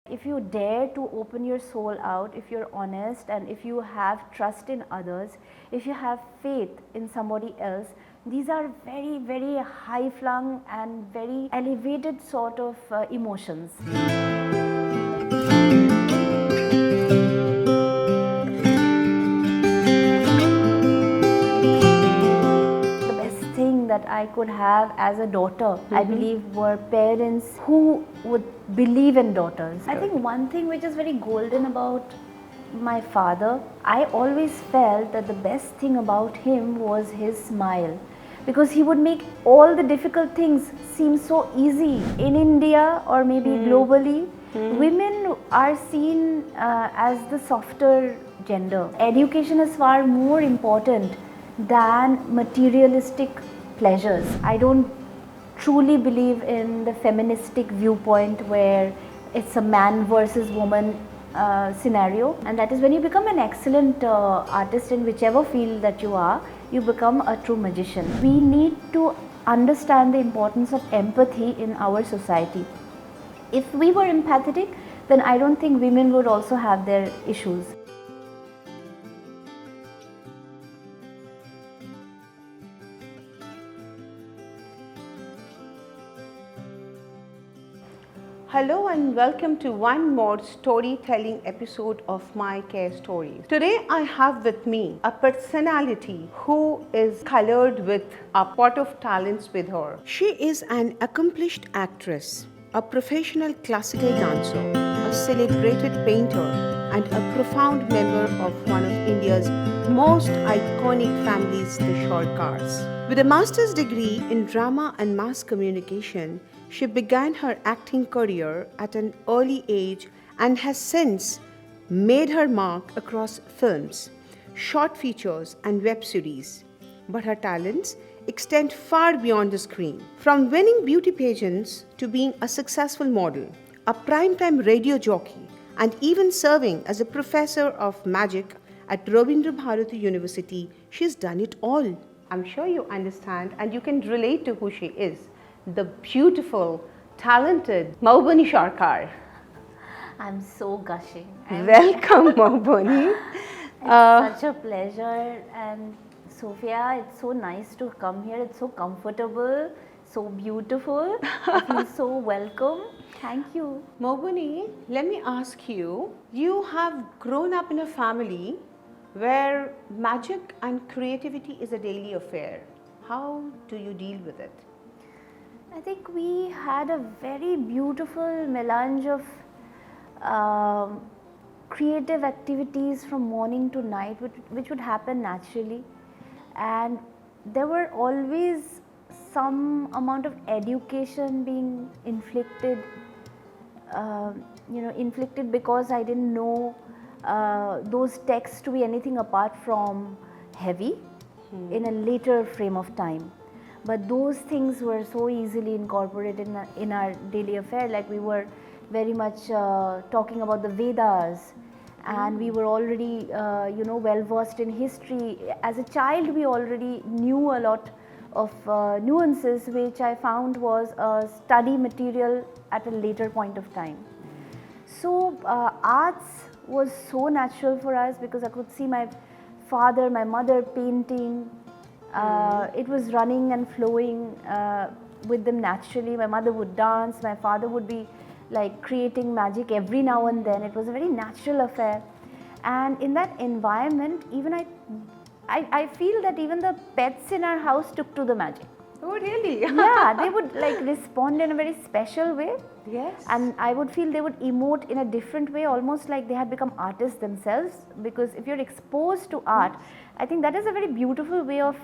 If you dare to open your soul out, if you're honest and if you have trust in others, if you have faith in somebody else, these are very, very high flung and very elevated sort of emotions. The best thing that I could have as a daughter, I believe, were parents who would believe in daughters. I think one thing which is very golden about my father, I always felt that the best thing about him was his smile, because he would make all the difficult things seem so easy. In India or maybe globally, women are seen as the softer gender. Education is far more important than materialistic pleasures. I don't truly believe in the feministic viewpoint where it's a man versus woman scenario, and that is when you become an excellent artist in whichever field that you are, you become a true magician. We need to understand the importance of empathy in our society. If we were empathetic, then I don't think women would also have their issues. Hello and welcome to one more storytelling episode of my Carestories. Today I have with me a personality who is colored with a pot of talents with her. She is an accomplished actress, a professional classical dancer, a celebrated painter, and a profound member of one of India's most iconic families, the Sorcars. With a master's degree in drama and mass communication, she began her acting career at an early age and has since made her mark across films, short features, and web series. But her talents extend far beyond the screen. From winning beauty pageants to being a successful model, a primetime radio jockey, and even serving as a professor of magic at Rabindra Bharati University, she's done it all. I'm sure you understand and you can relate to who she is. The beautiful, talented Moubani Sorcar. I'm so gushing. Welcome, Moubani. It's such a pleasure, and Sophia, it's so nice to come here. It's so comfortable, so beautiful. I feel so welcome. Thank you. Moubani, let me ask you, you have grown up in a family where magic and creativity is a daily affair. How do you deal with it? I think we had a very beautiful melange of creative activities from morning to night, which would happen naturally, and there were always some amount of education being inflicted, inflicted because I didn't know those texts to be anything apart from heavy in a later frame of time. But those things were so easily incorporated in our daily affair. Like we were very much talking about the Vedas, and we were already, well versed in history. As a child, we already knew a lot of nuances, which I found was a study material at a later point of time. So arts was so natural for us because I could see my father, my mother painting. It was running and flowing with them naturally. My mother would dance, my father would be like creating magic every now and then. It was a very natural affair, and in that environment, even I feel that even the pets in our house took to the magic. Oh, really? Yeah, they would like respond in a very special way. Yes. And I would feel they would emote in a different way, almost like they had become artists themselves. Because if you're exposed to art, I think that is a very beautiful way of,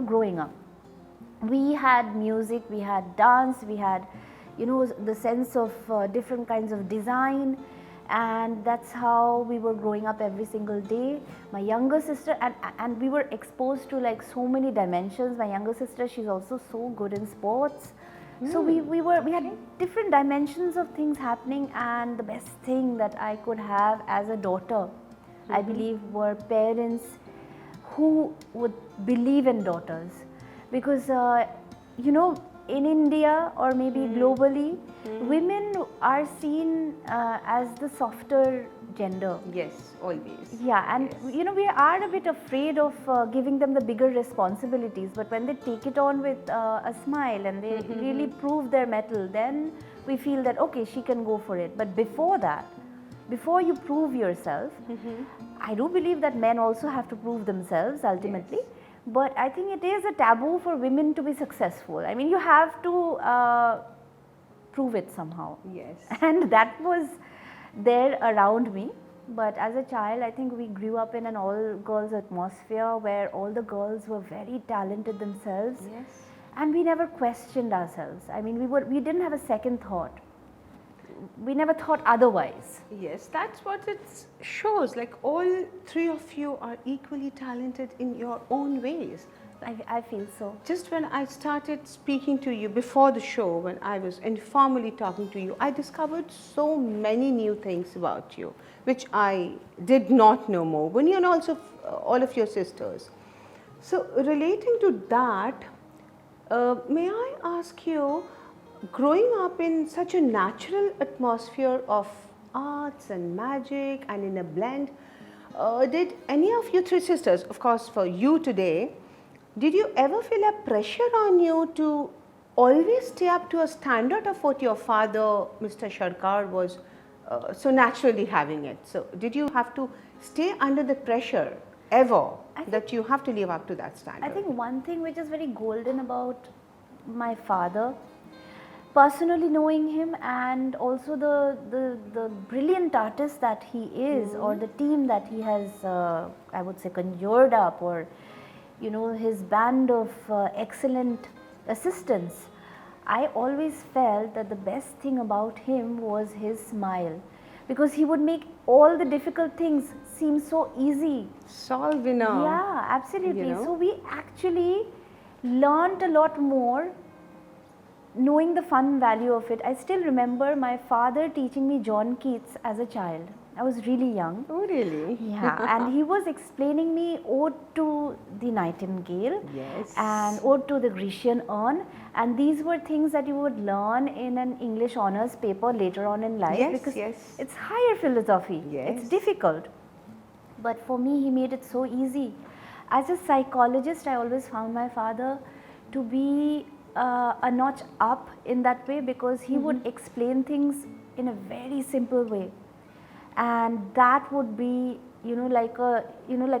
growing up. We had music, we had dance, we had, the sense of different kinds of design. And that's how we were growing up every single day. My younger sister, and we were exposed to like so many dimensions. My younger sister, she's also so good in sports. So we had different dimensions of things happening, and the best thing that I could have as a daughter, I believe, were parents who would believe in daughters. Because in India or maybe globally, women are seen as the softer gender. Yes, always. Yeah, and Yes. you know, we are a bit afraid of giving them the bigger responsibilities, but when they take it on with a smile and they really prove their mettle, then we feel that okay, she can go for it. But before that, before you prove yourself, I do believe that men also have to prove themselves ultimately. Yes. But I think it is a taboo for women to be successful. I mean, you have to prove it somehow. Yes. And that was there around me. But as a child, I think we grew up in an all girls atmosphere where all the girls were very talented themselves. Yes. And we never questioned ourselves. I mean, we didn't have a second thought. We never thought otherwise. Yes, that's what it shows. Like all three of you are equally talented in your own ways. I feel so. Just when I started speaking to you before the show, when I was informally talking to you, I discovered so many new things about you, which I did not know more. Moubani and also all of your sisters. So relating to that, may I ask you, growing up in such a natural atmosphere of arts and magic and in a blend, did any of you three sisters, of course for you today, did you ever feel a pressure on you to always stay up to a standard of what your father, Mr. Sorcar, was so naturally having it? So did you have to stay under the pressure ever that you have to live up to that standard? I think one thing which is very golden about my father, personally knowing him and also the brilliant artist that he is, or the team that he has, I would say, conjured up, or you know, his band of excellent assistants, I always felt that the best thing about him was his smile, because he would make all the difficult things seem so easy. Solve in a... Yeah, absolutely. You know? So we actually learned a lot more knowing the fun value of it. I still remember my father teaching me John Keats as a child. I was really young. Oh, really? Yeah, and he was explaining me Ode to the Nightingale, Yes. and Ode to the Grecian Urn, and these were things that you would learn in an English honors paper later on in life, Yes, because yes. it's higher philosophy. Yes. It's difficult. But for me, he made it so easy. As a psychologist, I always found my father to be a notch up in that way, because he would explain things in a very simple way, and that would be like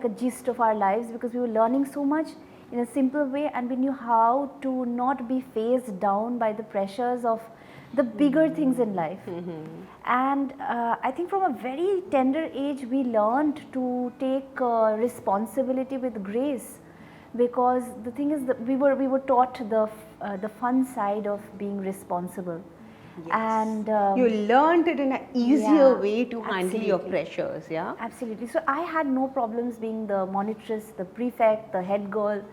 a gist of our lives, because we were learning so much in a simple way, and we knew how to not be phased down by the pressures of the bigger things in life. And I think from a very tender age we learned to take responsibility with grace, because the thing is that we were taught the fun side of being responsible. Yes. And you learned it in an easier yeah, way to handle your absolutely. pressures, yeah? Absolutely. So I had no problems being the monitress, the prefect, the head girl,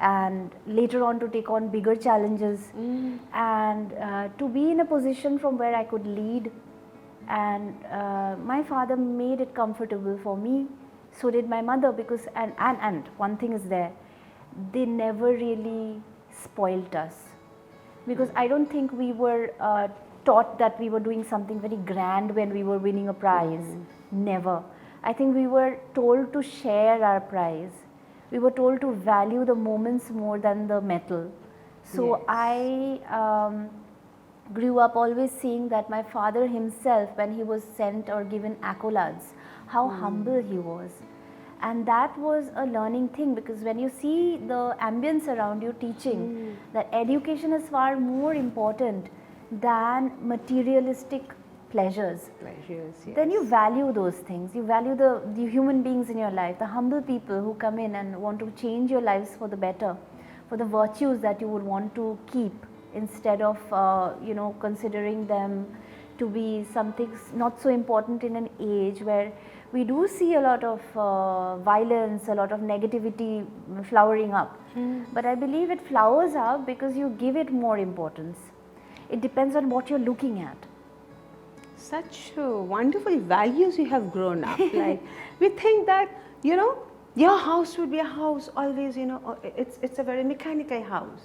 and later on to take on bigger challenges, and to be in a position from where I could lead. And my father made it comfortable for me. So did my mother, because and one thing is there, they never really spoilt us, because I don't think we were taught that we were doing something very grand when we were winning a prize. Never. I think we were told to share our prize. We were told to value the moments more than the medal. So Yes. I grew up always seeing that my father himself, when he was sent or given accolades, how humble he was. And that was a learning thing, because when you see the ambience around you teaching that education is far more important than materialistic pleasures, Pleasures, yes. then you value those things. You value the human beings in your life, the humble people who come in and want to change your lives for the better, for the virtues that you would want to keep, instead of considering them to be something not so important in an age where we do see a lot of violence, a lot of negativity flowering up. But I believe it flowers up because you give it more importance. It depends on what you're looking at. Such wonderful values you have grown up. Like, we think that, your house would be a house always, it's a very mechanical house.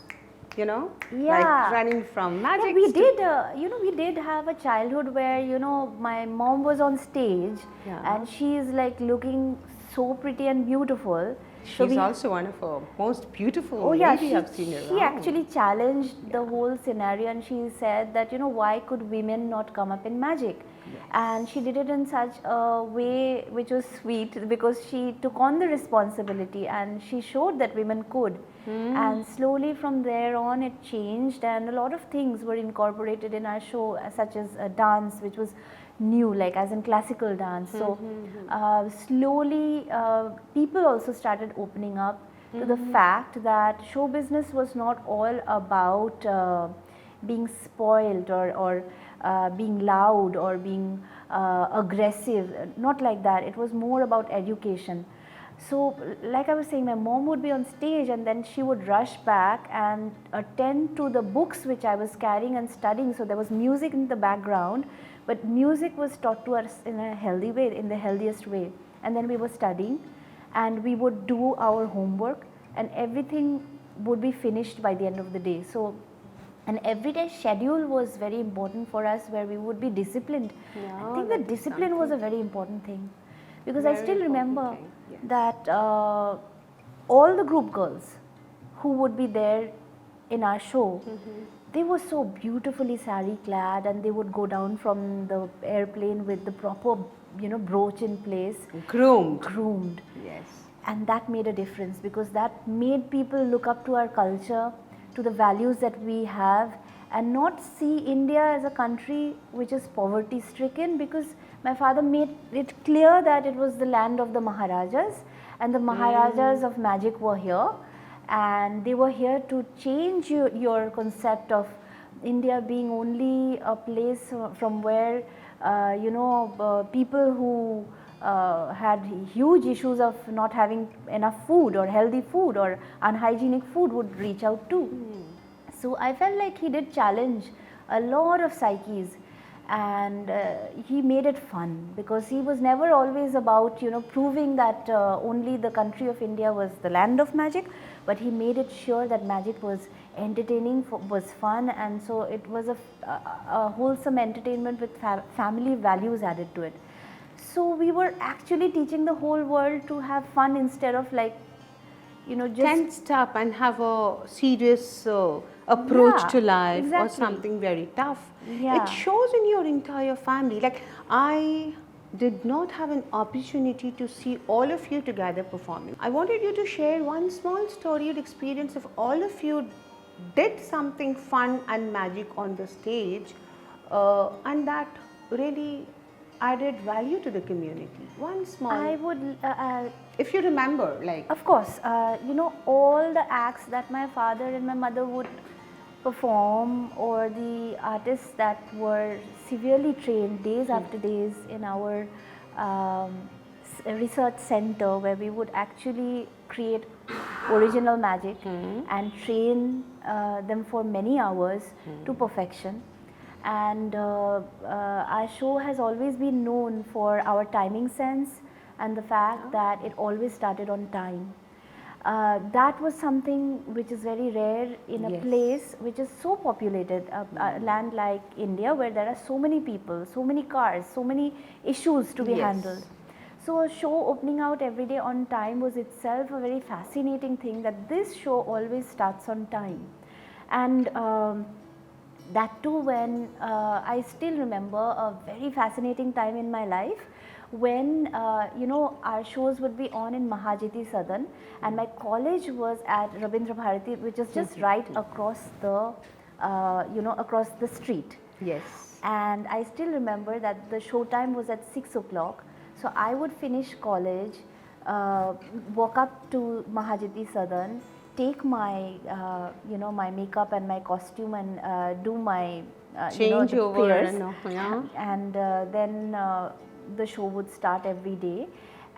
you know, Yeah. like running from magic. Yeah, we did, we did have a childhood where, my mom was on stage Yeah. and she is like looking so pretty and beautiful. So She's we, also one of our most beautiful oh yeah, lady I've seen around. she actually challenged the whole scenario and she said that, why could women not come up in magic? And she did it in such a way which was sweet because she took on the responsibility and she showed that women could. And slowly from there on it changed and a lot of things were incorporated in our show, such as a dance which was new, like as in classical dance. So slowly people also started opening up to the fact that show business was not all about being spoiled or being loud or being aggressive, not like that. It was more about education. So like I was saying, my mom would be on stage and then she would rush back and attend to the books which I was carrying and studying. So there was music in the background, but music was taught to us in a healthy way, in the healthiest way. And then we were studying and we would do our homework and everything would be finished by the end of the day. So an everyday schedule was very important for us where we would be disciplined. Yeah, I think that discipline was a very important thing because I Very still important remember thing, yes. that all the group girls who would be there in our show, they were so beautifully sari clad and they would go down from the airplane with the proper brooch in place, groomed. Yes. and that made a difference because that made people look up to our culture, to the values that we have, and not see India as a country which is poverty stricken, because my father made it clear that it was the land of the Maharajas and the Maharajas of magic were here and they were here to change your concept of India being only a place from where people who had huge issues of not having enough food or healthy food or unhygienic food would reach out to. So I felt like he did challenge a lot of psyches and he made it fun because he was never always about proving that only the country of India was the land of magic, but he made it sure that magic was entertaining, was fun, and so it was a wholesome entertainment with family values added to it. So we were actually teaching the whole world to have fun instead of like just tensed up and have a serious approach Yeah, to life or exactly. something very tough. Yeah. It shows in your entire family. Like, I did not have an opportunity to see all of you together performing. I wanted you to share one small storied experience of all of you did something fun and magic on the stage and that really added value to the community. One small, I would if you remember, like. of course, all the acts that my father and my mother would perform, or the artists that were severely trained days after days in our research center, where we would actually create original magic and train them for many hours to perfection. And our show has always been known for our timing sense and the fact that it always started on time. That was something which is very rare in a Yes. place which is so populated, a land like India, where there are so many people, so many cars, so many issues to be Yes. handled. So a show opening out every day on time was itself a very fascinating thing, that this show always starts on time. And that too when I still remember a very fascinating time in my life when our shows would be on in Mahajiti Sadan, and my college was at Rabindra Bharati, which is just right across the across the street. Yes. And I still remember that the show time was at 6 o'clock. So I would finish college, walk up to Mahajiti Sadan, take my my makeup and my costume and do my Change the over prayers. and Then the show would start every day,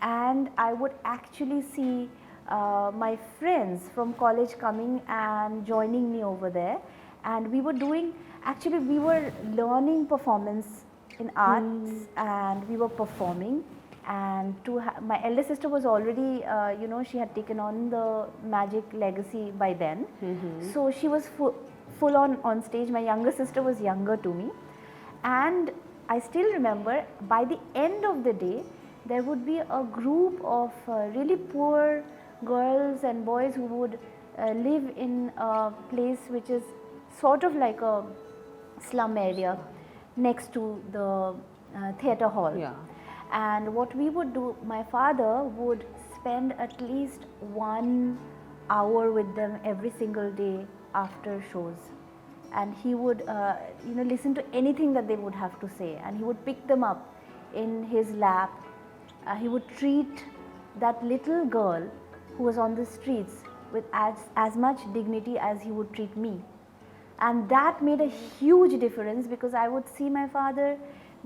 and I would actually see my friends from college coming and joining me over there, and we were learning performance in arts and we were performing. And my elder sister was already, she had taken on the magic legacy by then. So she was full on stage. My younger sister was younger to me, and I still remember by the end of the day there would be a group of really poor girls and boys who would live in a place which is sort of like a slum area next to the theatre hall. Yeah. And what we would do, my father would spend at least 1 hour with them every single day after shows. And he would, listen to anything that they would have to say. And he would pick them up in his lap. He would treat that little girl who was on the streets with as much dignity as he would treat me. And that made a huge difference, because I would see my father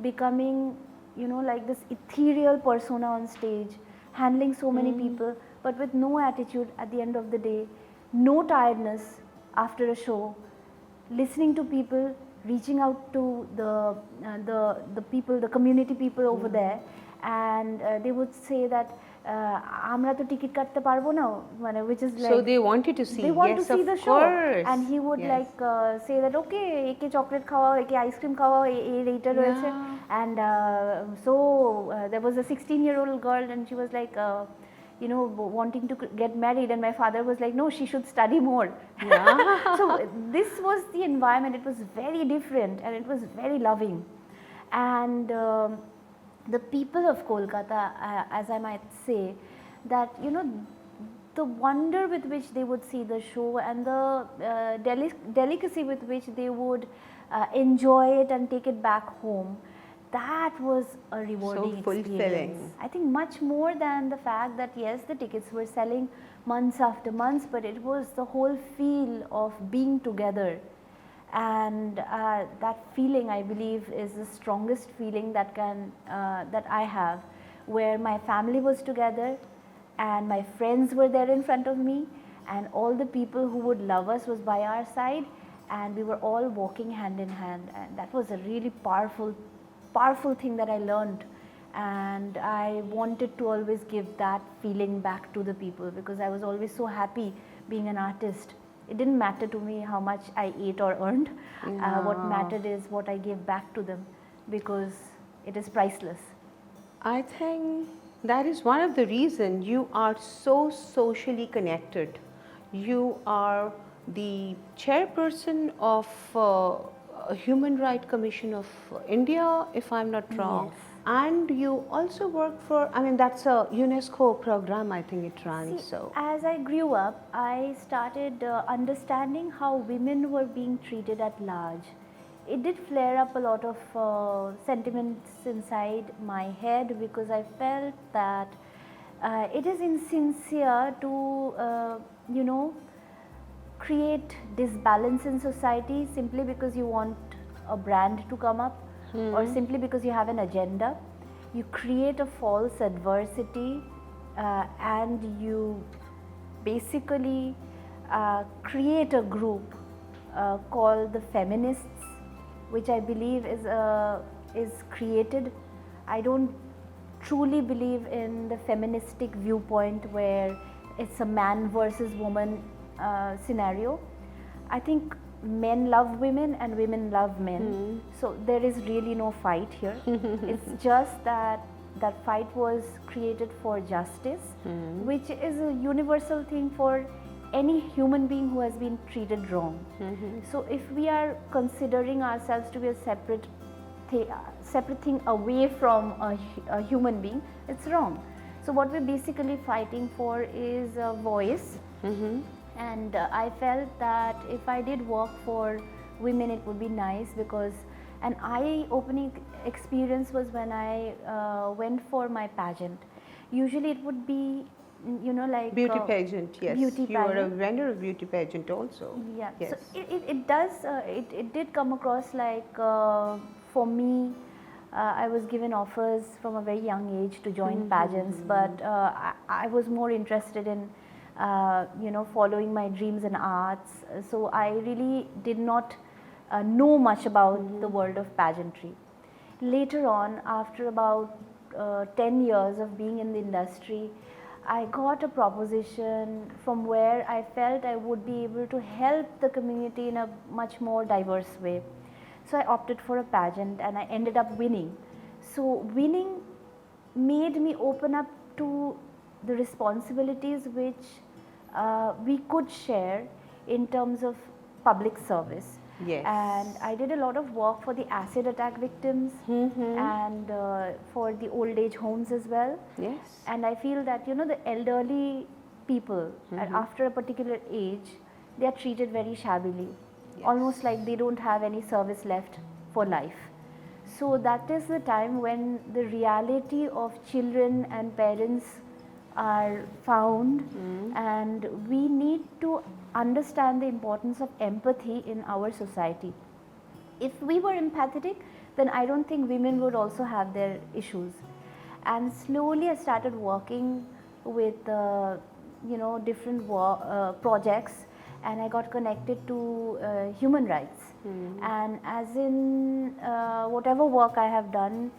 becoming, like this ethereal persona on stage, handling so many people, but with no attitude at the end of the day, no tiredness after a show, listening to people, reaching out to the people, the community people over there, and they would say that আমরা তো ticket কাটতে পারবো না, মানে, which is like, so they wanted to see, they want to see the show, course. and he would like say that, okay, একে chocolate খাওয়াও, একে ice cream খাওয়াও, এই এইটা রয়েছে. And so there was a 16-year-old girl, and she was like wanting to get married, and my father was like, no, she should study more. So this was the environment. It was very different, and it was very loving. And the people of Kolkata, as I might say, that the wonder with which they would see the show, and the delicacy with which they would enjoy it and take it back home, that was a rewarding experience. I think much more than the fact that yes, the tickets were selling months after months, but it was the whole feel of being together. And that feeling, I believe, is the strongest feeling that I have, where my family was together and my friends were there in front of me, and all the people who would love us was by our side, and we were all walking hand in hand. And that was a really powerful thing that I learned, and I wanted to always give that feeling back to the people, because I was always so happy being an artist. It didn't matter to me how much I ate or earned. What mattered is what I gave back to them, because it is priceless. I think that is one of the reasons you are so socially connected. You are the chairperson of Human Rights Commission of India, if I'm not wrong. Yes. And you also work for, that's a UNESCO program, I think it runs. See, as I grew up, I started understanding how women were being treated at large. It did flare up a lot of sentiments inside my head, because I felt that it is insincere to, create disbalance in society simply because you want a brand to come up, or simply because you have an agenda. You create a false adversity, and you basically create a group called the feminists, which I believe is created. I don't truly believe in the feministic viewpoint where it's a man versus woman scenario. I think men love women and women love men, so there is really no fight here. It's just that fight was created for justice, which is a universal thing for any human being who has been treated wrong. So if we are considering ourselves to be a separate thing away from a human being, it's wrong. So what we're basically fighting for is a voice. And I felt that if I did work for women, it would be nice, because an eye-opening experience was when I went for my pageant. Usually it would be, like beauty pageant, yes. Beauty you pageant. were a winner of beauty pageant also. Yeah. Yes. So it did come across like, for me, I was given offers from a very young age to join pageants, but I was more interested in following my dreams in arts. So I really did not know much about the world of pageantry. Later on, after about 10 years of being in the industry, I got a proposition from where I felt I would be able to help the community in a much more diverse way. So I opted for a pageant and I ended up winning. So winning made me open up to the responsibilities which we could share in terms of public service. Yes. And I did a lot of work for the acid attack victims and for the old age homes as well. Yes. And I feel that the elderly people after a particular age, they are treated very shabbily, almost like they don't have any service left for life. So that is the time when the reality of children and parents are found, and we need to understand the importance of empathy in our society. If we were empathetic, then I don't think women would also have their issues. And slowly I started working with different projects, and I got connected to human rights. And as in whatever work I have done,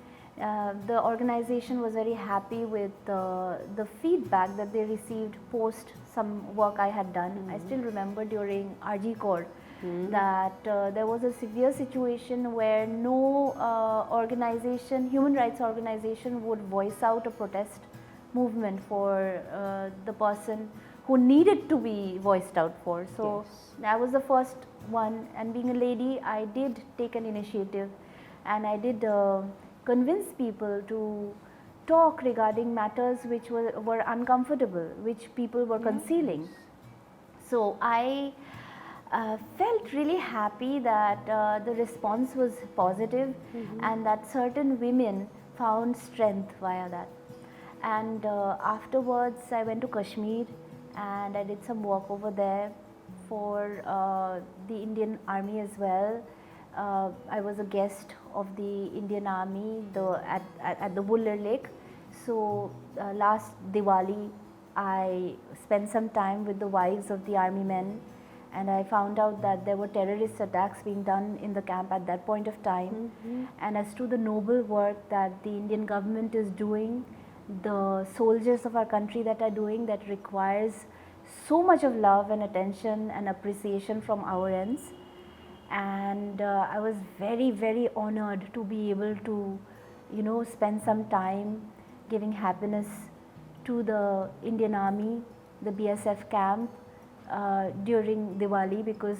the organization was very happy with the feedback that they received post some work I had done. I still remember during RG Corps that there was a severe situation where no human rights organization would voice out a protest movement for the person who needed to be voiced out for. So I was the first one, and being a lady, I did take an initiative, and I did convince people to talk regarding matters which were uncomfortable, which people were concealing. So I felt really happy that the response was positive, and that certain women found strength via that. And afterwards I went to Kashmir and I did some work over there for the Indian Army as well. I was a guest of the Indian Army at the Buller Lake. So last Diwali I spent some time with the wives of the army men, and I found out that there were terrorist attacks being done in the camp at that point of time. And as to the noble work that the Indian government is doing, the soldiers of our country that are doing, that requires so much of love and attention and appreciation from our ends. And I was very, very honored to be able to spend some time giving happiness to the Indian Army, the BSF camp during Diwali, because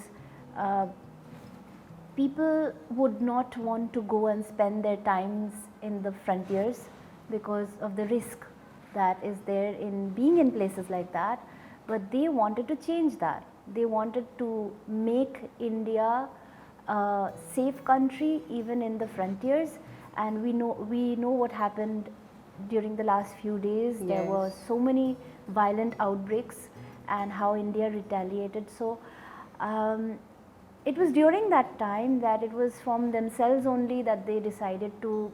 people would not want to go and spend their times in the frontiers because of the risk that is there in being in places like that. But they wanted to change that. They wanted to make India a safe country even in the frontiers. And we know what happened during the last few days. There were so many violent outbreaks and how India retaliated. So it was during that time that it was from themselves only that they decided to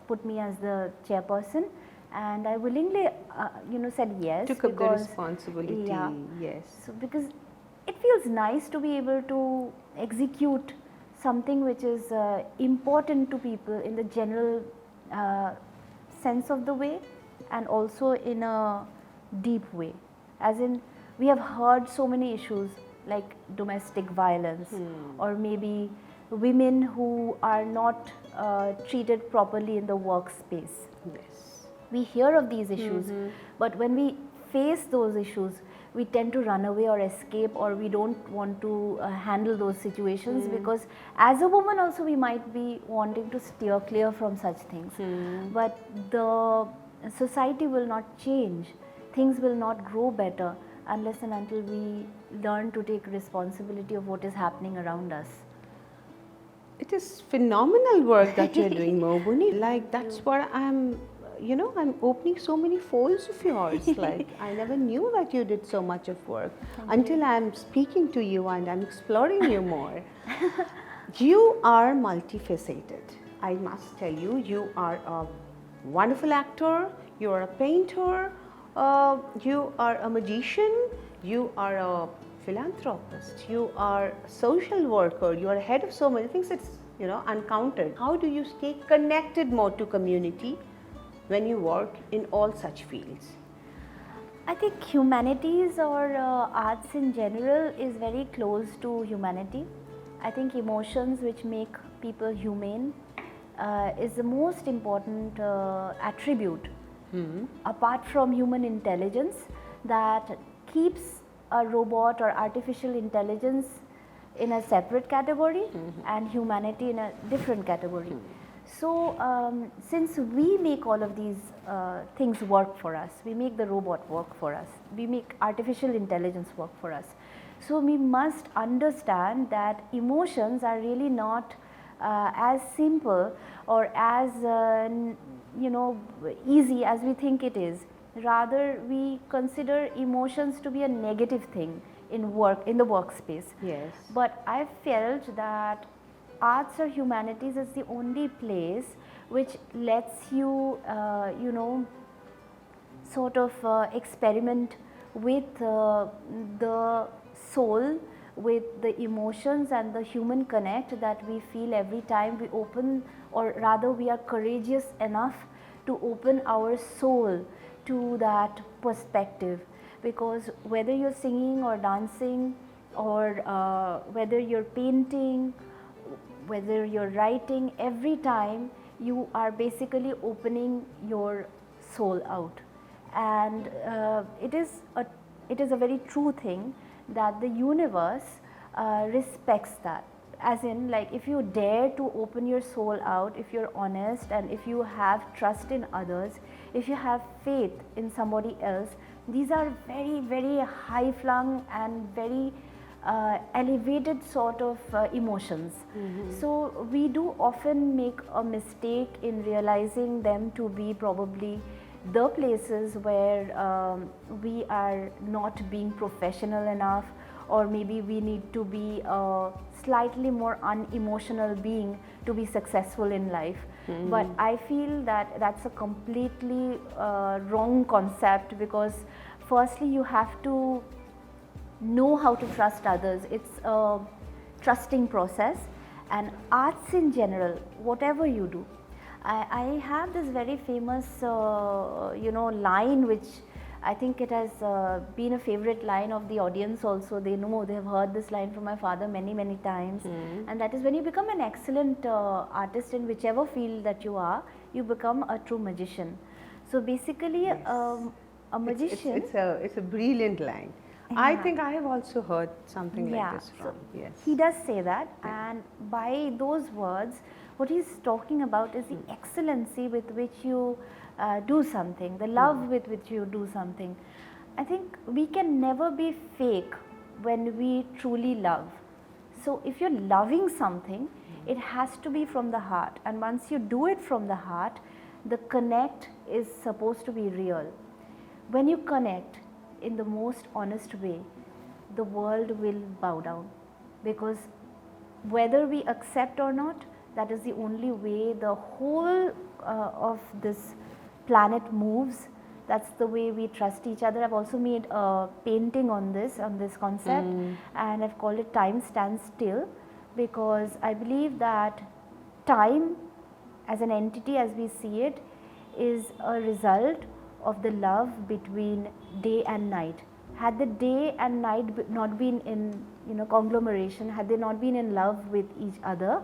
put me as the chairperson, and I willingly said yes. Took up the responsibility. Yes. So because it feels nice to be able to execute something which is important to people in the general sense of the way, and also in a deep way. As in, we have heard so many issues like domestic violence, or maybe women who are not treated properly in the workspace. Yes. We hear of these issues, but when we face those issues, we tend to run away or escape, or we don't want to handle those situations, because as a woman also we might be wanting to steer clear from such things. But the society will not change, things will not grow better unless and until we learn to take responsibility of what is happening around us. It is phenomenal work that you're doing, Moubani. Like, that's what I'm opening so many folds of yours. Like, I never knew that you did so much of work until I'm speaking to you and I'm exploring you more. You are multifaceted. I must tell you, you are a wonderful actor, you are a painter, you are a magician, you are a philanthropist, you are a social worker, you are head of so many things. It's uncounted. How do you stay connected more to community when you work in all such fields? I think humanities or arts in general is very close to humanity. I think emotions which make people humane is the most important attribute apart from human intelligence that keeps a robot or artificial intelligence in a separate category and humanity in a different category. So since we make all of these things work for us, we make the robot work for us, we make artificial intelligence work for us. So we must understand that emotions are really not as simple or as easy as we think it is. Rather, we consider emotions to be a negative thing in the workspace. Yes. But I felt that arts or humanities is the only place which lets you, sort of experiment with the soul, with the emotions and the human connect that we feel every time we open, or rather we are courageous enough to open our soul to that perspective. Because whether you're singing or dancing, or whether you're painting, whether you're writing, every time you are basically opening your soul out. And it is a very true thing that the universe respects that. As in, like, if you dare to open your soul out, if you're honest and if you have trust in others, if you have faith in somebody else, these are very, very high flung and very elevated sort of emotions. So we do often make a mistake in realizing them to be probably the places where we are not being professional enough, or maybe we need to be a slightly more unemotional being to be successful in life. But I feel that that's a completely wrong concept, because firstly you have to know how to trust others. It's a trusting process. And arts in general, whatever you do, I have this very famous line which I think it has been a favorite line of the audience also. They know, they have heard this line from my father many, many times. And that is, when you become an excellent artist in whichever field that you are, you become a true magician. So basically, Yes. A magician. It's a brilliant line. I think I have also heard something like this from. Yes. He does say that, and by those words, what he's talking about is the excellency with which you do something, the love with which you do something. I think we can never be fake when we truly love. So if you're loving something, it has to be from the heart, and once you do it from the heart, the connect is supposed to be real. When you connect in the most honest way, the world will bow down, because whether we accept or not, that is the only way the whole of this planet moves. That's the way we trust each other. I've also made a painting on this concept, and I've called it Time Stands Still, because I believe that time as an entity as we see it is a result of the love between day and night. Had the day and night not been in conglomeration, had they not been in love with each other,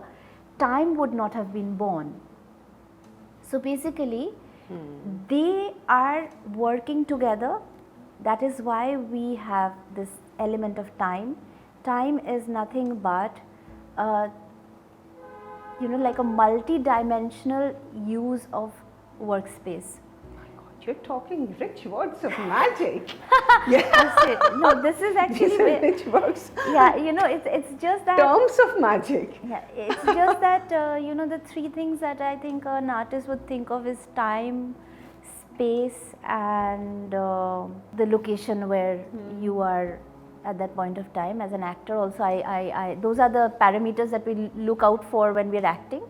time would not have been born. So basically, they are working together. That is why we have this element of time. Time is nothing but like a multi-dimensional use of workspace. You're talking rich words of magic. That's it. No, this is actually These are rich words. Yeah, it's just that Terms of magic. Yeah, it's just that the three things that I think an artist would think of is time, space, and the location where you are at that point of time. As an actor also, I those are the parameters that we look out for when we're acting.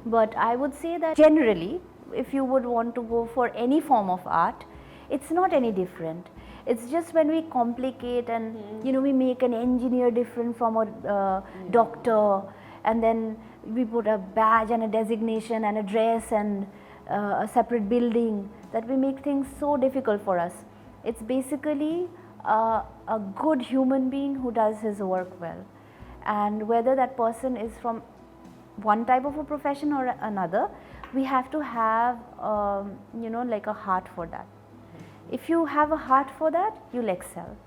But I would say that generally, if you would want to go for any form of art, it's not any different. It's just when we complicate and we make an engineer different from a doctor, and then we put a badge and a designation and a dress and a separate building, that we make things so difficult for us. It's basically a good human being who does his work well, and whether that person is from one type of a profession or another, we have to have like a heart for that. If you have a heart for that, you'll excel.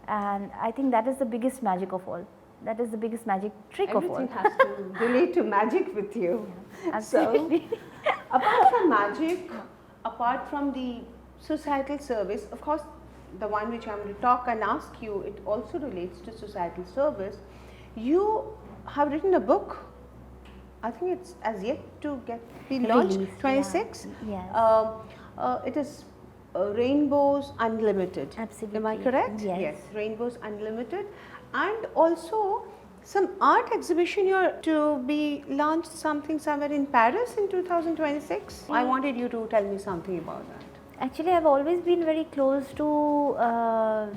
And I think that is the biggest magic of all. That is the biggest magic trick of all. Everything has to relate to magic with you. Absolutely. So, apart from magic, apart from the societal service, of course, the one which I'm going to talk and ask you, it also relates to societal service. You have written a book. I think it's as yet to be launched. Released, 26. yeah. Yes. It is Rainbows Unlimited. Absolutely. Am I correct? Yes. Rainbows Unlimited, and also some art exhibition you're to be launched somewhere in Paris in 2026. I wanted you to tell me something about that. Actually, I've always been very close to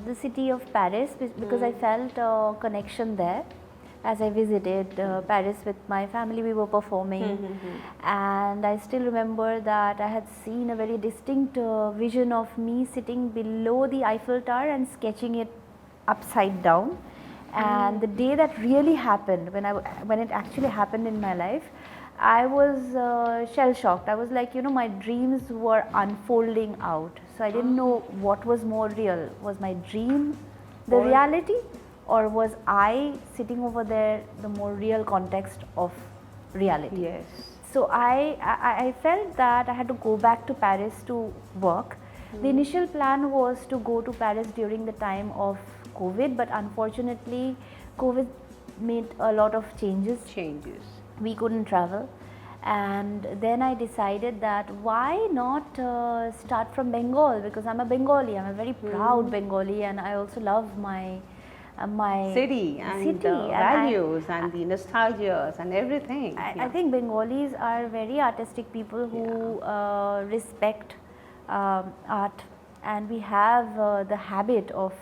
the city of Paris because I felt a connection there. As I visited Paris with my family, we were performing, and I still remember that I had seen a very distinct vision of me sitting below the Eiffel Tower and sketching it upside down. And the day that really happened, when it actually happened in my life, I was shell shocked. I was like, my dreams were unfolding out. So I didn't know what was more real. Was my dream the reality, or was I sitting over there the more real context of reality? Yes. So I felt that I had to go back to Paris to work. The initial plan was to go to Paris during the time of COVID, but unfortunately COVID made a lot of changes. We couldn't travel, and then I decided that why not start from Bengal, because I'm a Bengali, I'm a very proud Bengali, and I also love my city and the values and the nostalgias and everything. I think Bengalis are very artistic people who respect art, and we have the habit of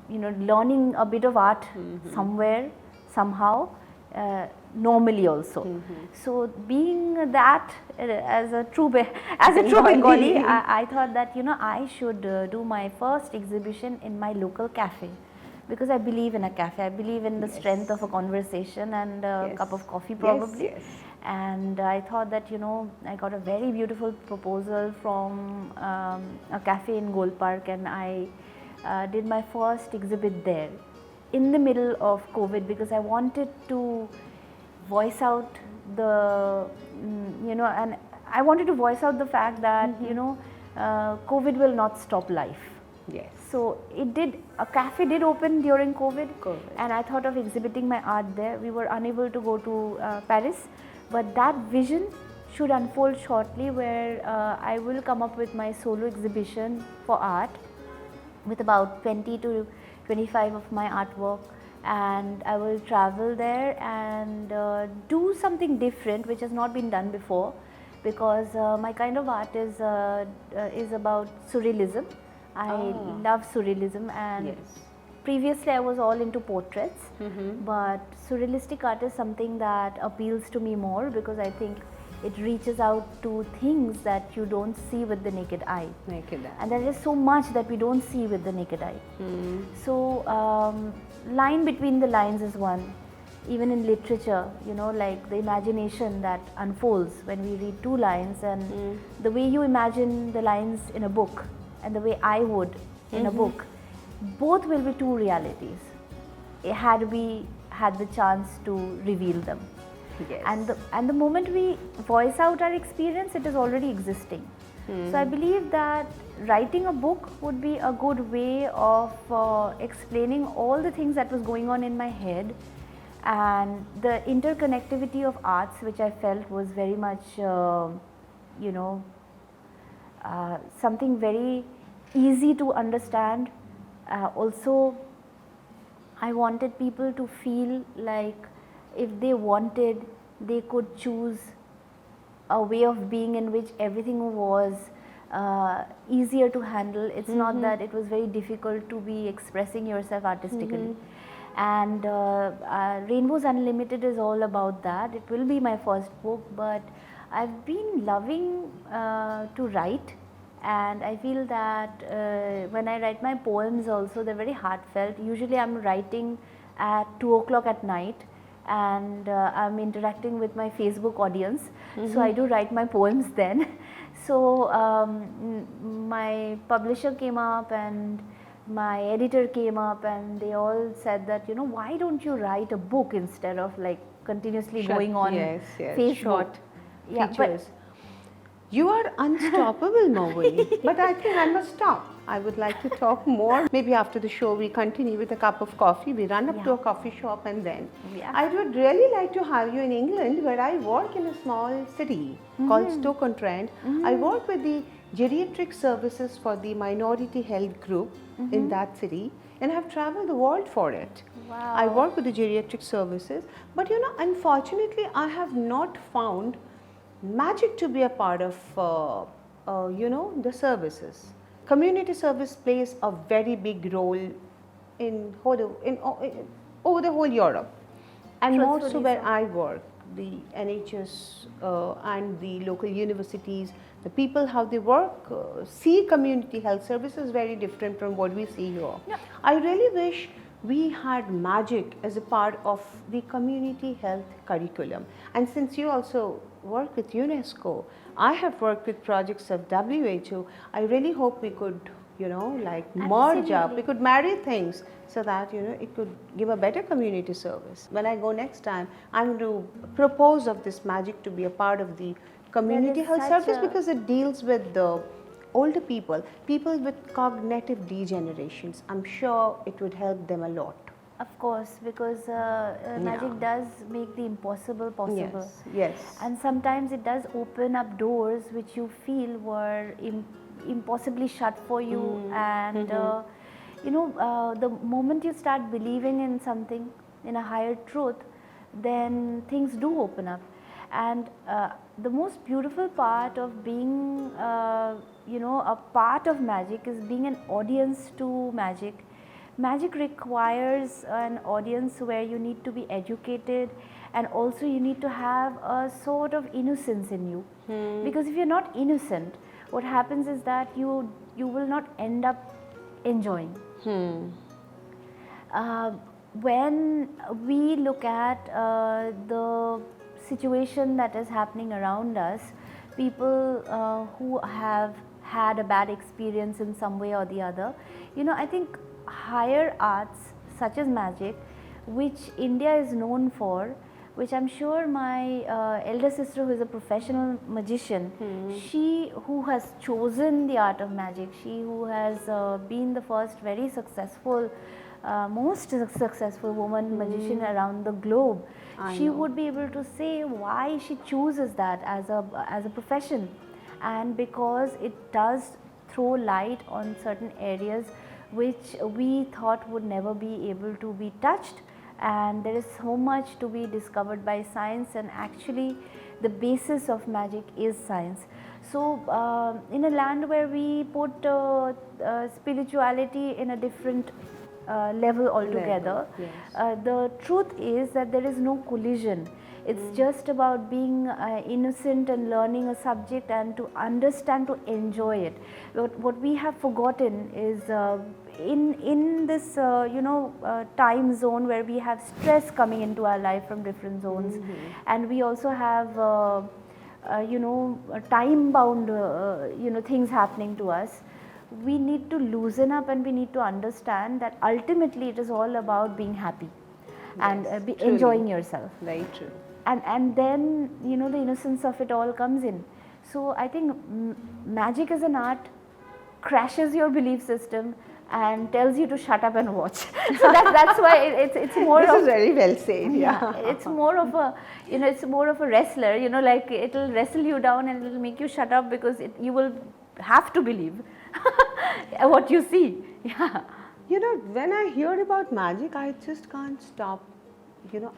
learning a bit of art somewhere, somehow, normally also. So being that as a true Bengali, I thought that I should do my first exhibition in my local cafe, because I believe in a cafe. I believe in the strength of a conversation and a cup of coffee probably. And I thought that I got a very beautiful proposal from a cafe in Gold Park, and I did my first exhibit there in the middle of COVID, because I wanted to voice out the and I wanted to voice out the fact that COVID will not stop life. Yes. So it did. A cafe did open during COVID, and I thought of exhibiting my art there. We were unable to go to Paris, but that vision should unfold shortly, where I will come up with my solo exhibition for art with about 20 to 25 of my artwork, and I will travel there and do something different which has not been done before, because my kind of art is about surrealism. I love surrealism, and previously I was all into portraits, but surrealistic art is something that appeals to me more, because I think it reaches out to things that you don't see with the naked eye. And there is so much that we don't see with the naked eye. So line between the lines is one. Even in literature, like the imagination that unfolds when we read two lines, and the way you imagine the lines in a book and the way I would in a book, both will be two realities, had we had the chance to reveal them. And the moment we voice out our experience, it is already existing. So I believe that writing a book would be a good way of explaining all the things that was going on in my head, and the interconnectivity of arts, which I felt was very much something very easy to understand. Also, I wanted people to feel like if they wanted, they could choose a way of being in which everything was easier to handle. It's not that it was very difficult to be expressing yourself artistically. And Rainbows Unlimited is all about that. It will be my first book, but I've been loving to write, and I feel that when I write my poems also, they're very heartfelt. Usually I'm writing at 2 o'clock at night, and I'm interacting with my Facebook audience, so I do write my poems then. So my publisher came up and my editor came up, and they all said that, why don't you write a book instead of like continuously going on Facebook? Short Yeah, features. You are unstoppable, Moubani. But I think I must stop. I would like to talk more. Maybe after the show, we continue with a cup of coffee. We run up to a coffee shop, and then I would really like to have you in England, where I work in a small city called Stoke-on-Trent. I work with the geriatric services for the minority health group in that city, and have traveled the world for it. Wow. I work with the geriatric services, but unfortunately, I have not found magic to be a part of the services. Community service plays a very big role in over the whole Europe, and more so where I work, the NHS and the local universities. The people how they work, see community health services very different from what we see here. Yeah. I really wish we had magic as a part of the community health curriculum. And since you also work with UNESCO, I have worked with projects of WHO. I really hope we could, merge up. We could marry things so that, it could give a better community service. When I go next time, I'm going to propose of this magic to be a part of the community health service, because it deals with the older people with cognitive degenerations. I'm sure it would help them a lot. Of course, because magic does make the impossible possible. Yes. And sometimes it does open up doors which you feel were impossibly shut for you. And the moment you start believing in something, in a higher truth, then things do open up. And the most beautiful part of being a part of magic is being an audience to magic. Magic requires an audience where you need to be educated, and also you need to have a sort of innocence in you. Because if you're not innocent, what happens is that you will not end up enjoying. When we look at the situation that is happening around us, people who have had a bad experience in some way or the other, I think higher arts such as magic, which India is known for, which I'm sure my elder sister, who is a professional magician, she who has chosen the art of magic, she who has been the first very successful, most successful woman magician around the globe, she would be able to say why she chooses that as a profession. And because it does throw light on certain areas which we thought would never be able to be touched, and there is so much to be discovered by science, and actually the basis of magic is science. So in a land where we put spirituality in a different level altogether, the truth is that there is no collision. It's just about being innocent and learning a subject and to understand, to enjoy it. What we have forgotten is in this time zone where we have stress coming into our life from different zones, and we also have time bound things happening to us. We need to loosen up, and we need to understand that ultimately it is all about being happy and enjoying yourself. Very true. And then the innocence of it all comes in. So I think magic as an art crashes your belief system and tells you to shut up and watch. So that's why it's more. This is very well said. Yeah. It's more of a it's more of a wrestler. Like it'll wrestle you down and it'll make you shut up, because you will have to believe what you see. Yeah. When I hear about magic, I just can't stop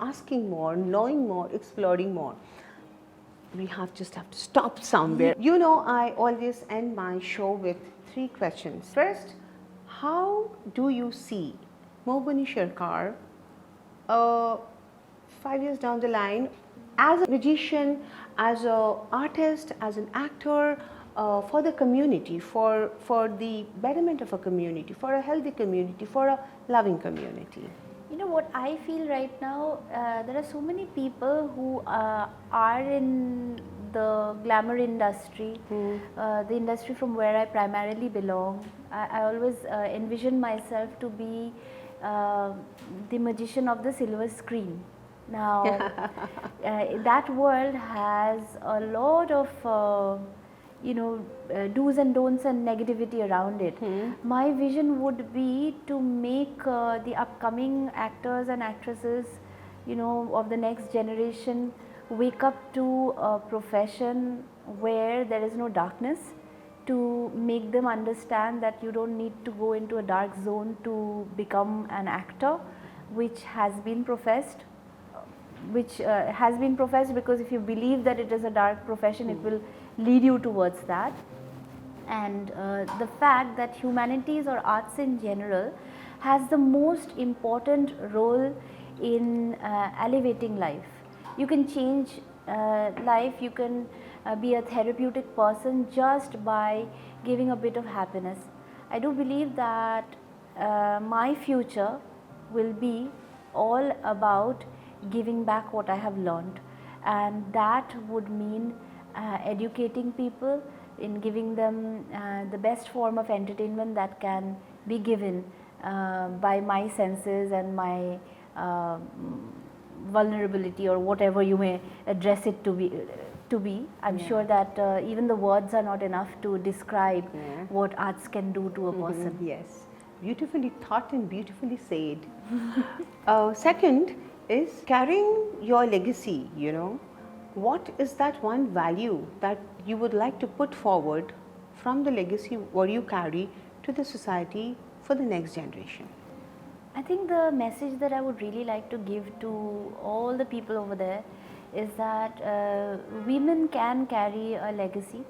asking more, knowing more, exploring more. We just have to stop somewhere. I always end my show with 3 questions. First, how do you see Moubani Sorcar 5 years down the line? as a magician, as an artist, as an actor, for the community, for the betterment of a community, for a healthy community, for a loving community? You know what I feel right now, there are so many people who are in the glamour industry, the industry from where I primarily belong. I always envision myself to be the magician of the silver screen. Now, that world has a lot of do's and don'ts and negativity around it. My vision would be to make the upcoming actors and actresses, of the next generation wake up to a profession where there is no darkness, to make them understand that you don't need to go into a dark zone to become an actor, which has been professed because if you believe that it is a dark profession, it will lead you towards that. And the fact that humanities or arts in general has the most important role in elevating life. You can change life, you can be a therapeutic person just by giving a bit of happiness. I do believe that my future will be all about giving back what I have learned, and that would mean educating people, in giving them the best form of entertainment that can be given by my senses and my vulnerability, or whatever you may address it to be. I'm sure that even the words are not enough to describe what arts can do to a person. Yes, beautifully thought and beautifully said. Second is carrying your legacy. What is that one value that you would like to put forward from the legacy what you carry to the society for the next generation? I think the message that I would really like to give to all the people over there is that women can carry a legacy,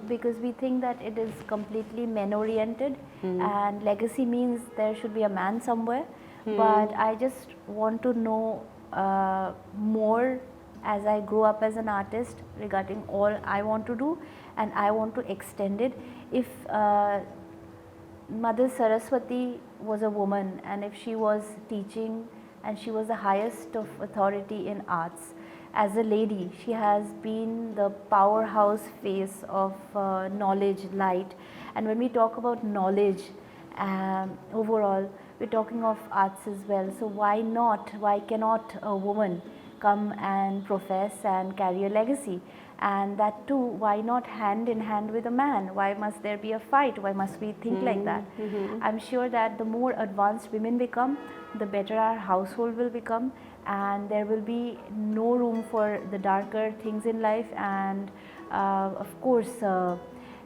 because we think that it is completely men oriented, and legacy means there should be a man somewhere. But I just want to know more as I grow up as an artist regarding all I want to do, and I want to extend it. If Mother Saraswati was a woman, and if she was teaching and she was the highest of authority in arts, as a lady she has been the powerhouse face of knowledge, light. And when we talk about knowledge overall, we're talking of arts as well. So why cannot a woman come and profess and carry a legacy? And that too, why not hand in hand with a man? Why must there be a fight? Why must we think like that? I'm sure that the more advanced women become, the better our household will become, and there will be no room for the darker things in life. And of course,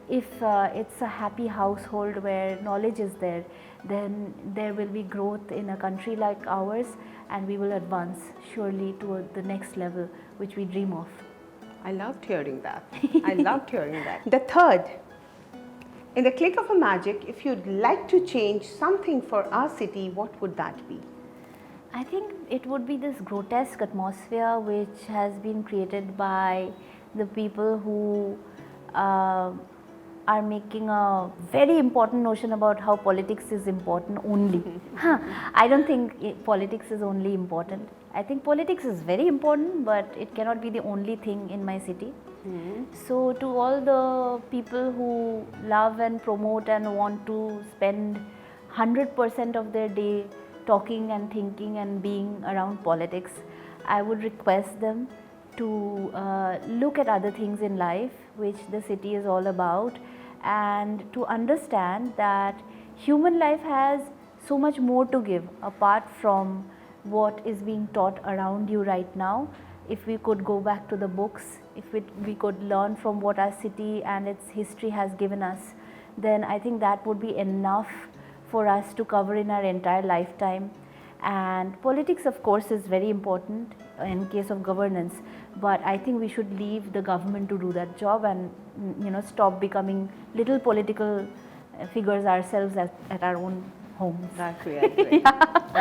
if it's a happy household where knowledge is there, then there will be growth in a country like ours, and we will advance surely to the next level which we dream of. I loved hearing that. I loved hearing that. The third, in the click of a magic, if you'd like to change something for our city, what would that be? I think it would be this grotesque atmosphere which has been created by the people who are making a very important notion about how politics is important only. I don't think politics is only important. I think politics is very important, but it cannot be the only thing in my city. So to all the people who love and promote and want to spend 100% of their day talking and thinking and being around politics, I would request them to look at other things in life which the city is all about, and to understand that human life has so much more to give apart from what is being taught around you right now. If we could go back to the books, if we could learn from what our city and its history has given us, then I think that would be enough for us to cover in our entire lifetime. And politics, of course, is very important in case of governance, but I think we should leave the government to do that job, and stop becoming little political figures ourselves at our own homes. That's really great.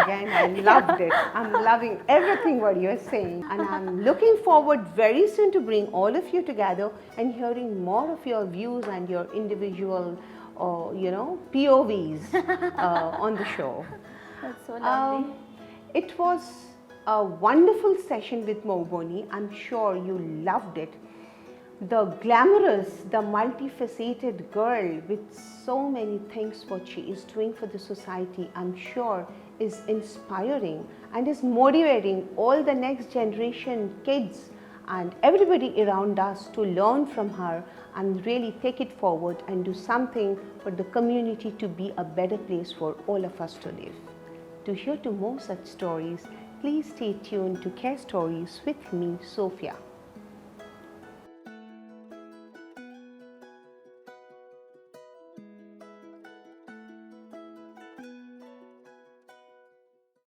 Again, I loved it. I'm loving everything what you're saying, and I'm looking forward very soon to bring all of you together and hearing more of your views and your individual, POVs on the show. That's so lovely. It was a wonderful session with Moubani. I'm sure you loved it. The glamorous, the multifaceted girl with so many things what she is doing for the society, I'm sure is inspiring and is motivating all the next generation kids and everybody around us to learn from her and really take it forward and do something for the community to be a better place for all of us to live. To hear to more such stories, please stay tuned to Carestories with me, Sophia.